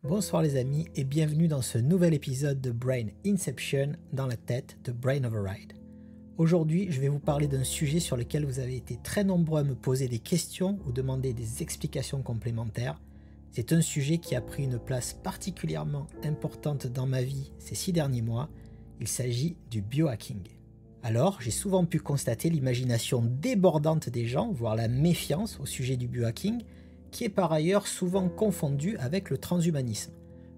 Bonsoir les amis et bienvenue dans ce nouvel épisode de Brain Inception dans la tête de Brain Override. Aujourd'hui, je vais vous parler d'un sujet sur lequel vous avez été très nombreux à me poser des questions ou demander des explications complémentaires. C'est un sujet qui a pris une place particulièrement importante dans ma vie ces 6 derniers mois. Il s'agit du biohacking. Alors, j'ai souvent pu constater l'imagination débordante des gens, voire la méfiance au sujet du biohacking, qui est par ailleurs souvent confondu avec le transhumanisme.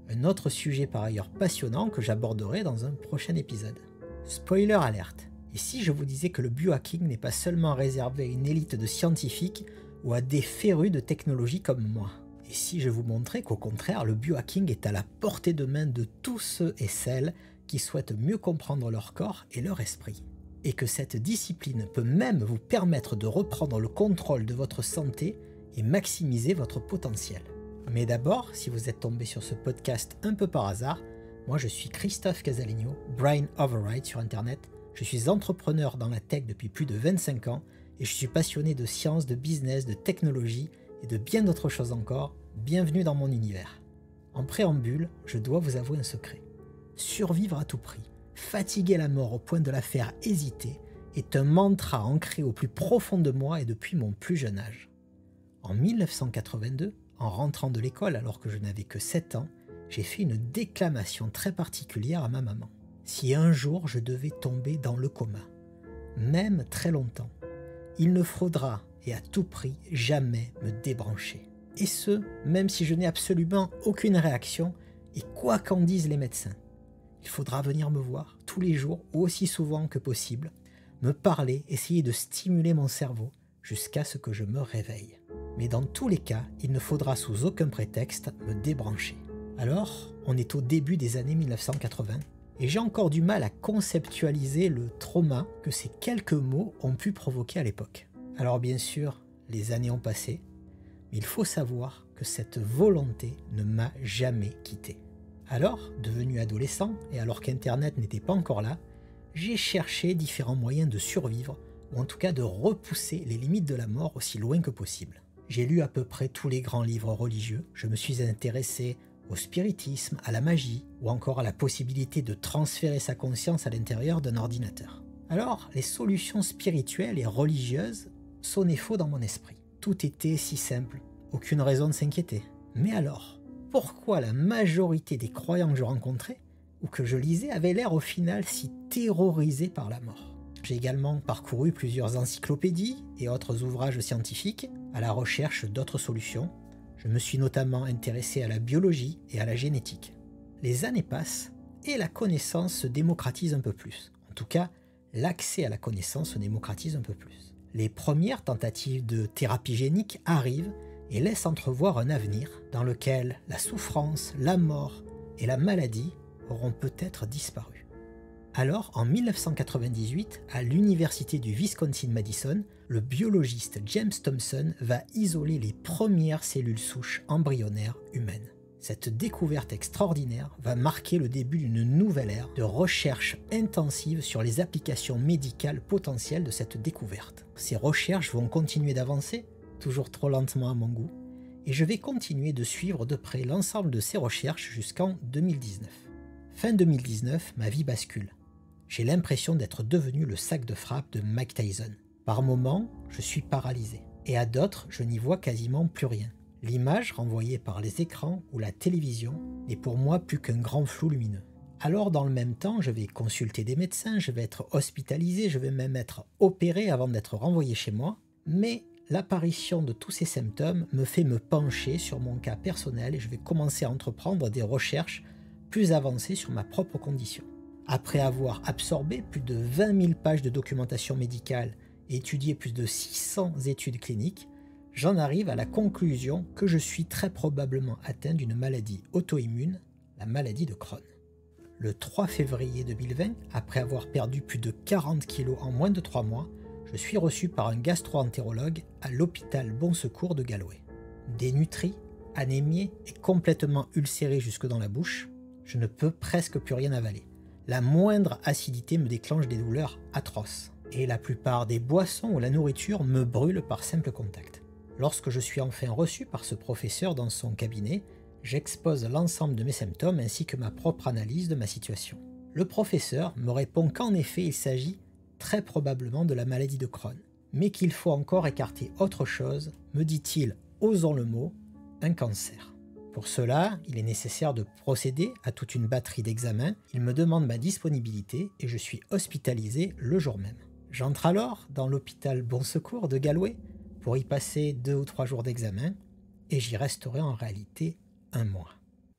Un autre sujet par ailleurs passionnant que j'aborderai dans un prochain épisode. Spoiler alerte, et si je vous disais que le biohacking n'est pas seulement réservé à une élite de scientifiques ou à des férus de technologie comme moi? Et si je vous montrais qu'au contraire, le biohacking est à la portée de main de tous ceux et celles qui souhaitent mieux comprendre leur corps et leur esprit? Et que cette discipline peut même vous permettre de reprendre le contrôle de votre santé et maximiser votre potentiel. Mais d'abord, si vous êtes tombé sur ce podcast un peu par hasard, moi je suis Christophe Casalegno, Brain Override sur internet. Je suis entrepreneur dans la tech depuis plus de 25 ans et je suis passionné de science, de business, de technologie et de bien d'autres choses encore. Bienvenue dans mon univers. En préambule, je dois vous avouer un secret. Survivre à tout prix, fatiguer la mort au point de la faire hésiter, est un mantra ancré au plus profond de moi et depuis mon plus jeune âge. En 1982, en rentrant de l'école alors que je n'avais que 7 ans, j'ai fait une déclamation très particulière à ma maman. Si un jour je devais tomber dans le coma, même très longtemps, il ne faudra, et à tout prix, jamais me débrancher. Et ce, même si je n'ai absolument aucune réaction, et quoi qu'en disent les médecins. Il faudra venir me voir tous les jours, ou aussi souvent que possible, me parler, essayer de stimuler mon cerveau, jusqu'à ce que je me réveille. Mais dans tous les cas, il ne faudra sous aucun prétexte me débrancher. Alors, on est au début des années 1980, et j'ai encore du mal à conceptualiser le trauma que ces quelques mots ont pu provoquer à l'époque. Alors bien sûr, les années ont passé, mais il faut savoir que cette volonté ne m'a jamais quitté. Alors, devenu adolescent, et alors qu'Internet n'était pas encore là, j'ai cherché différents moyens de survivre, ou en tout cas de repousser les limites de la mort aussi loin que possible. J'ai lu à peu près tous les grands livres religieux, je me suis intéressé au spiritisme, à la magie, ou encore à la possibilité de transférer sa conscience à l'intérieur d'un ordinateur. Alors, les solutions spirituelles et religieuses sonnaient faux dans mon esprit. Tout était si simple, aucune raison de s'inquiéter. Mais alors, pourquoi la majorité des croyants que je rencontrais, ou que je lisais, avaient l'air au final si terrorisés par la mort? J'ai également parcouru plusieurs encyclopédies et autres ouvrages scientifiques à la recherche d'autres solutions. Je me suis notamment intéressé à la biologie et à la génétique. Les années passent et la connaissance se démocratise un peu plus. En tout cas, l'accès à la connaissance se démocratise un peu plus. Les premières tentatives de thérapie génique arrivent et laissent entrevoir un avenir dans lequel la souffrance, la mort et la maladie auront peut-être disparu. Alors, en 1998, à l'université du Wisconsin-Madison, le biologiste James Thomson va isoler les premières cellules souches embryonnaires humaines. Cette découverte extraordinaire va marquer le début d'une nouvelle ère de recherche intensive sur les applications médicales potentielles de cette découverte. Ces recherches vont continuer d'avancer, toujours trop lentement à mon goût, et je vais continuer de suivre de près l'ensemble de ces recherches jusqu'en 2019. Fin 2019, ma vie bascule. J'ai l'impression d'être devenu le sac de frappe de Mike Tyson. Par moments, je suis paralysé. Et à d'autres, je n'y vois quasiment plus rien. L'image renvoyée par les écrans ou la télévision n'est pour moi plus qu'un grand flou lumineux. Alors dans le même temps, je vais consulter des médecins, je vais être hospitalisé, je vais même être opéré avant d'être renvoyé chez moi. Mais l'apparition de tous ces symptômes me fait me pencher sur mon cas personnel et je vais commencer à entreprendre des recherches plus avancées sur ma propre condition. Après avoir absorbé plus de 20 000 pages de documentation médicale et étudié plus de 600 études cliniques, j'en arrive à la conclusion que je suis très probablement atteint d'une maladie auto-immune, la maladie de Crohn. Le 3 février 2020, après avoir perdu plus de 40 kilos en moins de 3 mois, je suis reçu par un gastro-entérologue à l'hôpital Bon Secours de Galway. Dénutri, anémié et complètement ulcéré jusque dans la bouche, je ne peux presque plus rien avaler. La moindre acidité me déclenche des douleurs atroces. Et la plupart des boissons ou la nourriture me brûlent par simple contact. Lorsque je suis enfin reçu par ce professeur dans son cabinet, J'expose l'ensemble de mes symptômes ainsi que ma propre analyse de ma situation. Le professeur me répond qu'en effet il s'agit très probablement de la maladie de Crohn, mais qu'il faut encore écarter autre chose, me dit-il, osons le mot, un cancer. Pour cela, il est nécessaire de procéder à toute une batterie d'examens, il me demande ma disponibilité et je suis hospitalisé le jour même. J'entre alors dans l'hôpital Bon Secours de Galway pour y passer 2 ou 3 jours d'examen et j'y resterai en réalité 1 mois.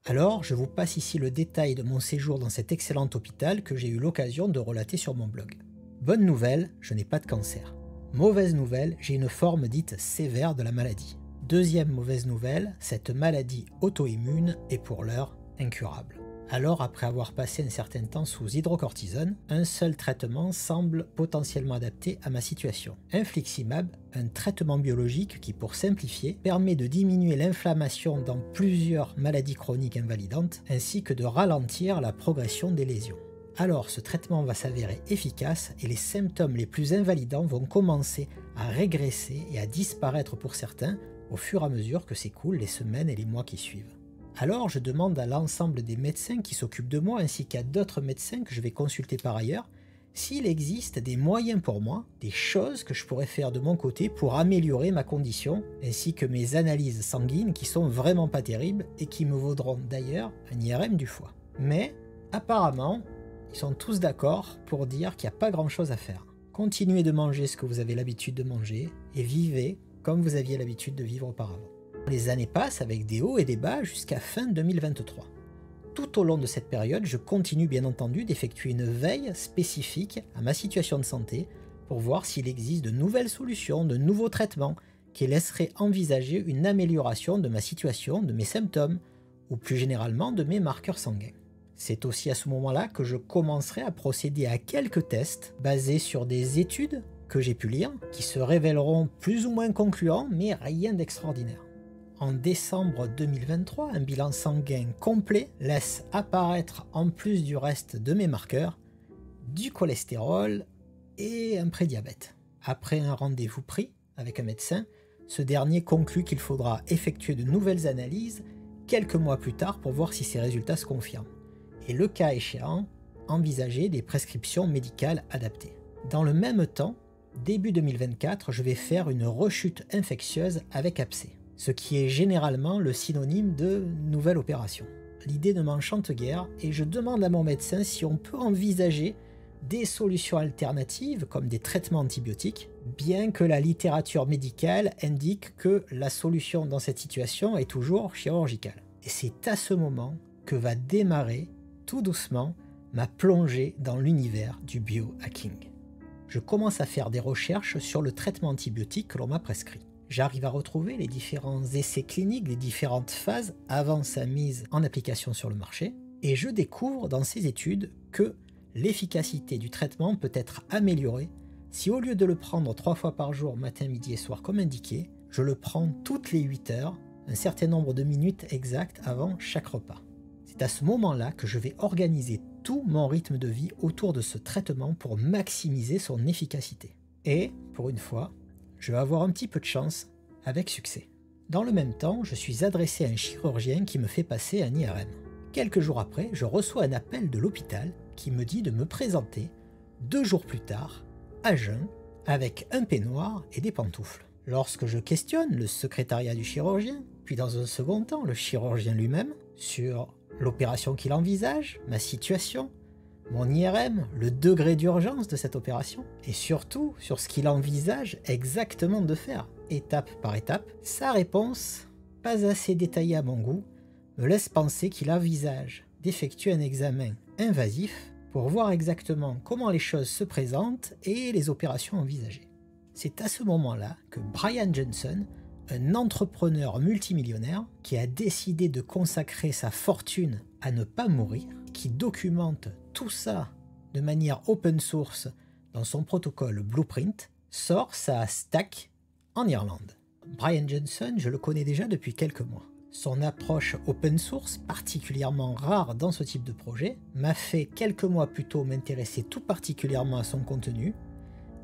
Alors, je vous passe ici le détail de mon séjour dans cet excellent hôpital que j'ai eu l'occasion de relater sur mon blog. Bonne nouvelle, je n'ai pas de cancer. Mauvaise nouvelle, j'ai une forme dite sévère de la maladie. Deuxième mauvaise nouvelle, cette maladie auto-immune est pour l'heure incurable. Alors, après avoir passé un certain temps sous hydrocortisone, un seul traitement semble potentiellement adapté à ma situation. Infliximab, un traitement biologique qui, pour simplifier, permet de diminuer l'inflammation dans plusieurs maladies chroniques invalidantes, ainsi que de ralentir la progression des lésions. Alors, ce traitement va s'avérer efficace et les symptômes les plus invalidants vont commencer à régresser et à disparaître pour certains au fur et à mesure que s'écoulent les semaines et les mois qui suivent. Alors je demande à l'ensemble des médecins qui s'occupent de moi ainsi qu'à d'autres médecins que je vais consulter par ailleurs s'il existe des moyens pour moi, des choses que je pourrais faire de mon côté pour améliorer ma condition ainsi que mes analyses sanguines qui sont vraiment pas terribles et qui me vaudront d'ailleurs un IRM du foie. Mais apparemment, ils sont tous d'accord pour dire qu'il n'y a pas grand chose à faire. Continuez de manger ce que vous avez l'habitude de manger et vivez comme vous aviez l'habitude de vivre auparavant. Les années passent avec des hauts et des bas jusqu'à fin 2023. Tout au long de cette période, je continue bien entendu d'effectuer une veille spécifique à ma situation de santé pour voir s'il existe de nouvelles solutions, de nouveaux traitements qui laisseraient envisager une amélioration de ma situation, de mes symptômes ou plus généralement de mes marqueurs sanguins. C'est aussi à ce moment-là que je commencerai à procéder à quelques tests basés sur des études que j'ai pu lire, qui se révéleront plus ou moins concluants, mais rien d'extraordinaire. En décembre 2023, un bilan sanguin complet laisse apparaître, en plus du reste de mes marqueurs, du cholestérol et un prédiabète. Après un rendez-vous pris avec un médecin, ce dernier conclut qu'il faudra effectuer de nouvelles analyses quelques mois plus tard pour voir si ces résultats se confirment. Et le cas échéant, envisager des prescriptions médicales adaptées. Dans le même temps, début 2024, je vais faire une rechute infectieuse avec abcès, ce qui est généralement le synonyme de nouvelle opération. L'idée ne m'enchante guère et je demande à mon médecin si on peut envisager des solutions alternatives comme des traitements antibiotiques, bien que la littérature médicale indique que la solution dans cette situation est toujours chirurgicale. Et c'est à ce moment que va démarrer, tout doucement, ma plongée dans l'univers du biohacking. Je commence à faire des recherches sur le traitement antibiotique que l'on m'a prescrit. J'arrive à retrouver les différents essais cliniques des différentes phases avant sa mise en application sur le marché, et je découvre dans ces études que l'efficacité du traitement peut être améliorée si au lieu de le prendre 3 fois par jour, matin, midi et soir comme indiqué, je le prends toutes les 8 heures, un certain nombre de minutes exactes avant chaque repas. C'est à ce moment-là que je vais organiser tout mon rythme de vie autour de ce traitement pour maximiser son efficacité. Et, pour une fois, je vais avoir un petit peu de chance avec succès. Dans le même temps, je suis adressé à un chirurgien qui me fait passer un IRM. Quelques jours après, je reçois un appel de l'hôpital qui me dit de me présenter 2 jours plus tard, à jeun, avec un peignoir et des pantoufles. Lorsque je questionne le secrétariat du chirurgien, puis dans un second temps le chirurgien lui-même, sur l'opération qu'il envisage, ma situation, mon IRM, le degré d'urgence de cette opération, et surtout sur ce qu'il envisage exactement de faire, étape par étape, sa réponse, pas assez détaillée à mon goût, me laisse penser qu'il envisage d'effectuer un examen invasif pour voir exactement comment les choses se présentent et les opérations envisagées. C'est à ce moment-là que Brian Johnson, un entrepreneur multimillionnaire qui a décidé de consacrer sa fortune à ne pas mourir, qui documente tout ça de manière open source dans son protocole Blueprint, sort sa stack en Irlande. Brian Johnson, je le connais déjà depuis quelques mois. Son approche open source, particulièrement rare dans ce type de projet, m'a fait quelques mois plus tôt m'intéresser tout particulièrement à son contenu,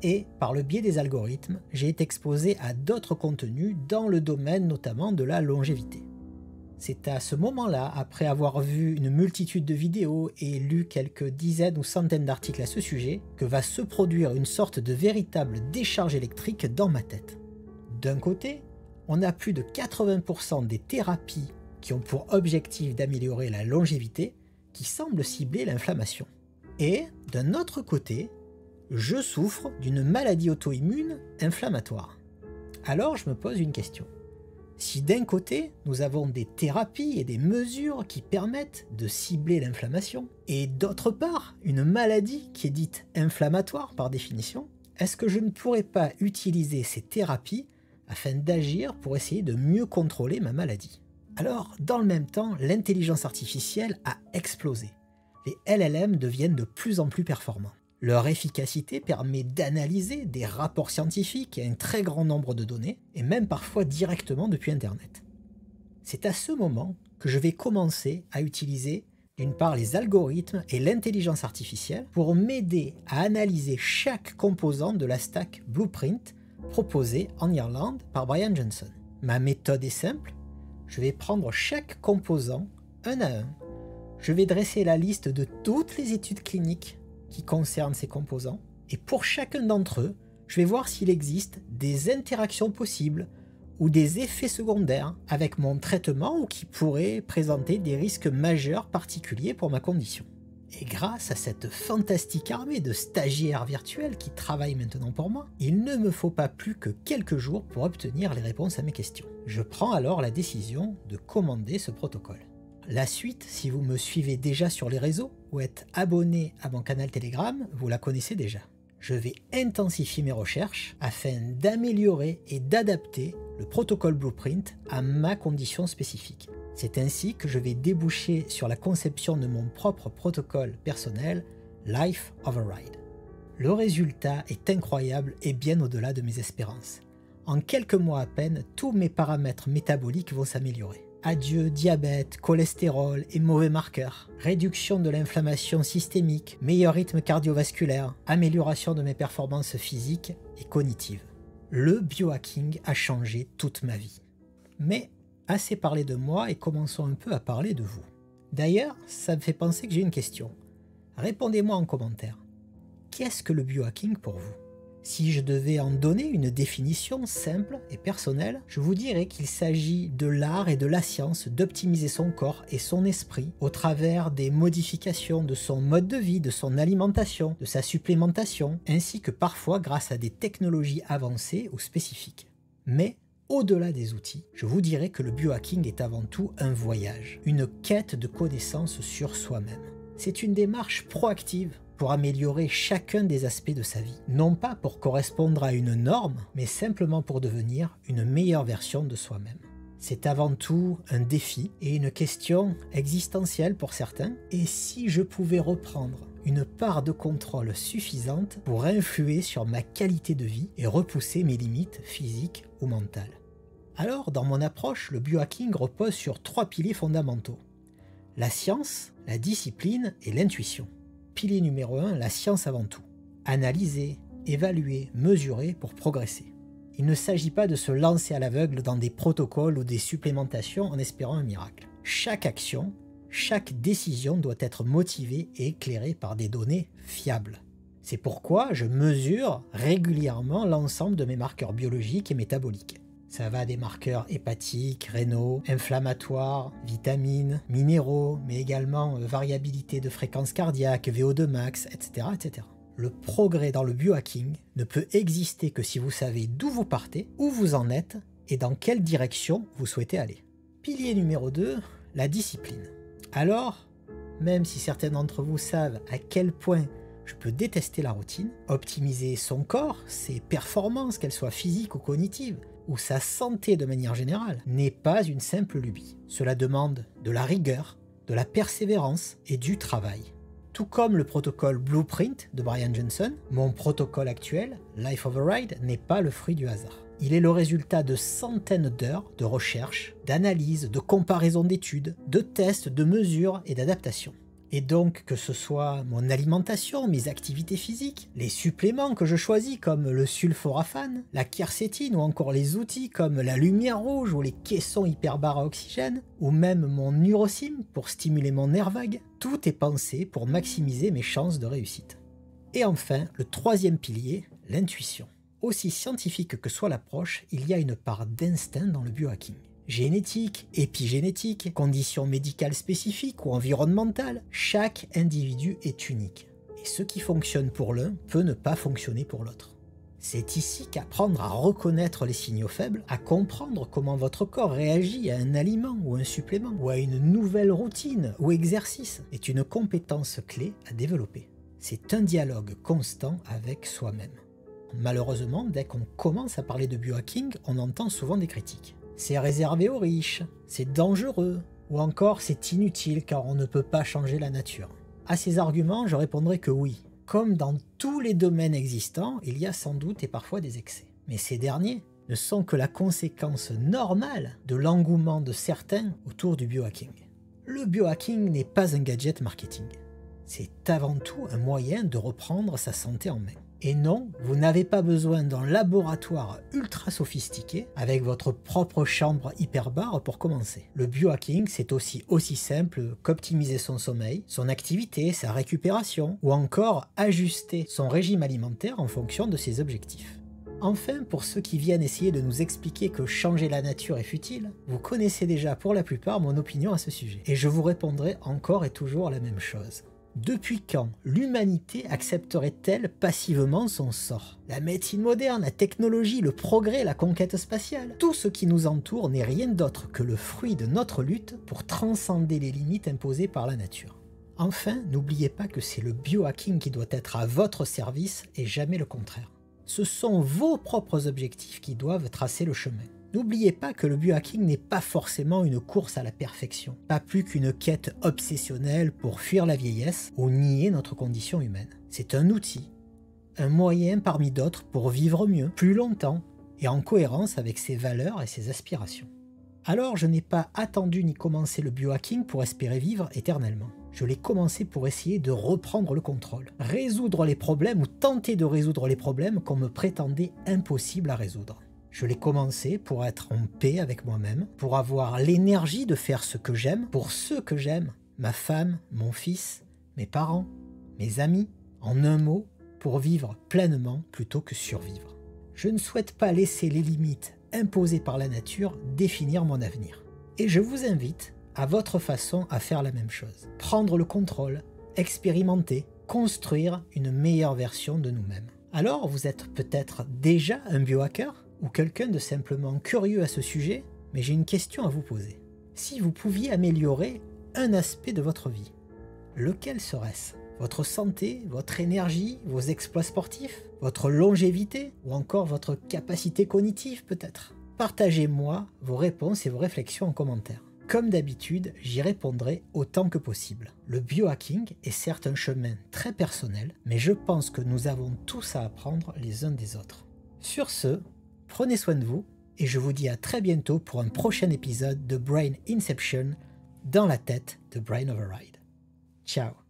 et par le biais des algorithmes, j'ai été exposé à d'autres contenus dans le domaine notamment de la longévité. C'est à ce moment-là, après avoir vu une multitude de vidéos et lu quelques dizaines ou centaines d'articles à ce sujet, que va se produire une sorte de véritable décharge électrique dans ma tête. D'un côté, on a plus de 80% des thérapies qui ont pour objectif d'améliorer la longévité qui semblent cibler l'inflammation. Et d'un autre côté, je souffre d'une maladie auto-immune inflammatoire. Alors je me pose une question. Si d'un côté, nous avons des thérapies et des mesures qui permettent de cibler l'inflammation, et d'autre part, une maladie qui est dite inflammatoire par définition, est-ce que je ne pourrais pas utiliser ces thérapies afin d'agir pour essayer de mieux contrôler ma maladie? Alors, dans le même temps, l'intelligence artificielle a explosé. Les LLM deviennent de plus en plus performants. Leur efficacité permet d'analyser des rapports scientifiques et un très grand nombre de données, et même parfois directement depuis Internet. C'est à ce moment que je vais commencer à utiliser d'une part les algorithmes et l'intelligence artificielle pour m'aider à analyser chaque composant de la stack Blueprint proposée en Irlande par Brian Johnson. Ma méthode est simple, je vais prendre chaque composant un à un. Je vais dresser la liste de toutes les études cliniques qui concernent ces composants, et pour chacun d'entre eux, je vais voir s'il existe des interactions possibles ou des effets secondaires avec mon traitement ou qui pourraient présenter des risques majeurs particuliers pour ma condition. Et grâce à cette fantastique armée de stagiaires virtuels qui travaillent maintenant pour moi, il ne me faut pas plus que quelques jours pour obtenir les réponses à mes questions. Je prends alors la décision de commander ce protocole. La suite, si vous me suivez déjà sur les réseaux ou êtes abonné à mon canal Telegram, vous la connaissez déjà. Je vais intensifier mes recherches afin d'améliorer et d'adapter le protocole Blueprint à ma condition spécifique. C'est ainsi que je vais déboucher sur la conception de mon propre protocole personnel, Life Override. Le résultat est incroyable et bien au-delà de mes espérances. En quelques mois à peine, tous mes paramètres métaboliques vont s'améliorer. Adieu diabète, cholestérol et mauvais marqueurs. Réduction de l'inflammation systémique, meilleur rythme cardiovasculaire, amélioration de mes performances physiques et cognitives. Le biohacking a changé toute ma vie. Mais assez parlé de moi et commençons un peu à parler de vous. D'ailleurs, ça me fait penser que j'ai une question. Répondez-moi en commentaire. Qu'est-ce que le biohacking pour vous ? Si je devais en donner une définition simple et personnelle, je vous dirais qu'il s'agit de l'art et de la science d'optimiser son corps et son esprit au travers des modifications de son mode de vie, de son alimentation, de sa supplémentation, ainsi que parfois grâce à des technologies avancées ou spécifiques. Mais au-delà des outils, je vous dirais que le biohacking est avant tout un voyage, une quête de connaissances sur soi-même. C'est une démarche proactive pour améliorer chacun des aspects de sa vie. Non pas pour correspondre à une norme, mais simplement pour devenir une meilleure version de soi-même. C'est avant tout un défi et une question existentielle pour certains. Et si je pouvais reprendre une part de contrôle suffisante pour influer sur ma qualité de vie et repousser mes limites physiques ou mentales? Alors, dans mon approche, le biohacking repose sur 3 piliers fondamentaux. La science, la discipline et l'intuition. Pilier numéro 1, la science avant tout. Analyser, évaluer, mesurer pour progresser. Il ne s'agit pas de se lancer à l'aveugle dans des protocoles ou des supplémentations en espérant un miracle. Chaque action, chaque décision doit être motivée et éclairée par des données fiables. C'est pourquoi je mesure régulièrement l'ensemble de mes marqueurs biologiques et métaboliques. Ça va des marqueurs hépatiques, rénaux, inflammatoires, vitamines, minéraux, mais également variabilité de fréquence cardiaque, VO2 max, etc., etc. Le progrès dans le biohacking ne peut exister que si vous savez d'où vous partez, où vous en êtes et dans quelle direction vous souhaitez aller. Pilier numéro 2, la discipline. Alors, même si certains d'entre vous savent à quel point je peux détester la routine, optimiser son corps, ses performances, qu'elles soient physiques ou cognitives, ou sa santé de manière générale, n'est pas une simple lubie. Cela demande de la rigueur, de la persévérance et du travail. Tout comme le protocole Blueprint de Brian Johnson, mon protocole actuel, Life Override, n'est pas le fruit du hasard. Il est le résultat de centaines d'heures de recherche, d'analyse, de comparaison d'études, de tests, de mesures et d'adaptations. Et donc que ce soit mon alimentation, mes activités physiques, les suppléments que je choisis comme le sulforaphane, la quercétine ou encore les outils comme la lumière rouge ou les caissons hyperbares à oxygène, ou même mon neurosym pour stimuler mon nerf vague, tout est pensé pour maximiser mes chances de réussite. Et enfin, le troisième pilier, l'intuition. Aussi scientifique que soit l'approche, il y a une part d'instinct dans le biohacking. Génétique, épigénétique, conditions médicales spécifiques ou environnementales, chaque individu est unique. Et ce qui fonctionne pour l'un peut ne pas fonctionner pour l'autre. C'est ici qu'apprendre à reconnaître les signaux faibles, à comprendre comment votre corps réagit à un aliment ou un supplément, ou à une nouvelle routine ou exercice, est une compétence clé à développer. C'est un dialogue constant avec soi-même. Malheureusement, dès qu'on commence à parler de biohacking, on entend souvent des critiques. C'est réservé aux riches, c'est dangereux, ou encore c'est inutile car on ne peut pas changer la nature. À ces arguments, je répondrai que oui. Comme dans tous les domaines existants, il y a sans doute et parfois des excès. Mais ces derniers ne sont que la conséquence normale de l'engouement de certains autour du biohacking. Le biohacking n'est pas un gadget marketing. C'est avant tout un moyen de reprendre sa santé en main. Et non, vous n'avez pas besoin d'un laboratoire ultra sophistiqué avec votre propre chambre hyperbare pour commencer. Le biohacking, c'est aussi simple qu'optimiser son sommeil, son activité, sa récupération, ou encore ajuster son régime alimentaire en fonction de ses objectifs. Enfin, pour ceux qui viennent essayer de nous expliquer que changer la nature est futile, vous connaissez déjà pour la plupart mon opinion à ce sujet. Et je vous répondrai encore et toujours la même chose. Depuis quand l'humanité accepterait-elle passivement son sort? La médecine moderne, la technologie, le progrès, la conquête spatiale, tout ce qui nous entoure n'est rien d'autre que le fruit de notre lutte pour transcender les limites imposées par la nature. Enfin, n'oubliez pas que c'est le biohacking qui doit être à votre service et jamais le contraire. Ce sont vos propres objectifs qui doivent tracer le chemin. N'oubliez pas que le biohacking n'est pas forcément une course à la perfection, pas plus qu'une quête obsessionnelle pour fuir la vieillesse ou nier notre condition humaine. C'est un outil, un moyen parmi d'autres pour vivre mieux, plus longtemps et en cohérence avec ses valeurs et ses aspirations. Alors je n'ai pas attendu ni commencé le biohacking pour espérer vivre éternellement. Je l'ai commencé pour essayer de reprendre le contrôle, résoudre les problèmes ou tenter de résoudre les problèmes qu'on me prétendait impossibles à résoudre. Je l'ai commencé pour être en paix avec moi-même, pour avoir l'énergie de faire ce que j'aime, pour ceux que j'aime, ma femme, mon fils, mes parents, mes amis, en un mot, pour vivre pleinement plutôt que survivre. Je ne souhaite pas laisser les limites imposées par la nature définir mon avenir. Et je vous invite, à votre façon, à faire la même chose. Prendre le contrôle, expérimenter, construire une meilleure version de nous-mêmes. Alors, vous êtes peut-être déjà un biohacker ou quelqu'un de simplement curieux à ce sujet, mais j'ai une question à vous poser. Si vous pouviez améliorer un aspect de votre vie, lequel serait-ce? Votre santé, votre énergie, vos exploits sportifs, votre longévité ou encore votre capacité cognitive peut-être? Partagez-moi vos réponses et vos réflexions en commentaire. Comme d'habitude, j'y répondrai autant que possible. Le biohacking est certes un chemin très personnel, mais je pense que nous avons tous à apprendre les uns des autres. Sur ce, prenez soin de vous et je vous dis à très bientôt pour un prochain épisode de Brain Inception dans la tête de Brain Override. Ciao.